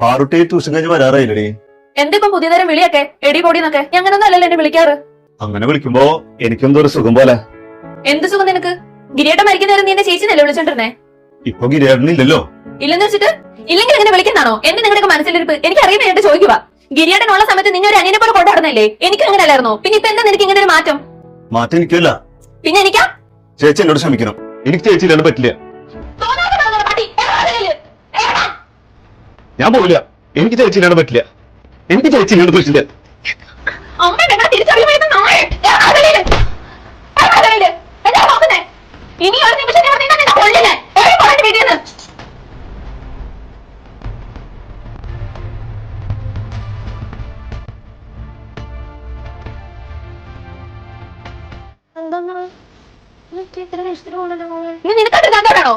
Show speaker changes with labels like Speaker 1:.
Speaker 1: Parutty tuition കഴിഞ്ഞ് വരാറായില്ലടി.
Speaker 2: എന്തിപ്പം പുതിയ തരം വിളിയൊക്കെ എടി പൊടിന്നൊക്കെ ഞങ്ങനൊന്നും അല്ലല്ലോ എന്നെ വിളിക്കാറ്.
Speaker 1: അങ്ങനെ വിളിക്കുമ്പോ എനിക്കെന്തോ ഒരു സുഖം പോലെ.
Speaker 2: എന്ത് സുഖം നിനക്ക്? ഗിരിയേട്ടൻ മരിക്കുന്നേരം നീ എന്റെ ചേച്ചിനല്ലേ വിളിച്ചോണ്ടിരുന്നേ?
Speaker 1: ഇപ്പൊ ഗിരിയേട്ടനില്ലല്ലോ.
Speaker 2: ഇല്ലെന്ന് വെച്ചിട്ട് ഇല്ലെങ്കിൽ എങ്ങനെ വിളിക്കുന്നതാണോ? എന്റെ നിങ്ങളുടെ മനസ്സിലിരിപ്പ് എനിക്ക് അറിയുമ്പോൾ ചോദിക്കുക. ഗിരിയേട്ടൻ ഉള്ള സമയത്ത് നിങ്ങൾ ഒരു അനിയനെ പോലെ കൊണ്ടുനടന്നല്ലേ? എനിക്ക് അങ്ങനെ അല്ലായിരുന്നോ? പിന്നെ ഇപ്പൊ എന്താ നിനക്ക് ഇങ്ങനെ ഒരു മാറ്റം?
Speaker 1: മാറ്റം എനിക്കല്ല,
Speaker 2: പിന്നെ എനിക്കാ.
Speaker 1: ചേച്ചി എന്നോട് ക്ഷമിക്കണം. എനിക്ക് ചേച്ചി ഇല്ലാണ്ട് പറ്റില്ല. ഞാൻ പോവില്ല. എനിക്ക് ചേച്ചി ഇല്ലാണ്ട് പറ്റില്ല. എനിക്ക് ചേച്ചി ഇല്ലാണ്ട് പറ്റില്ല.
Speaker 2: ഇനി ഒരു നിമിഷം നിനക്കാണോ വേണോ?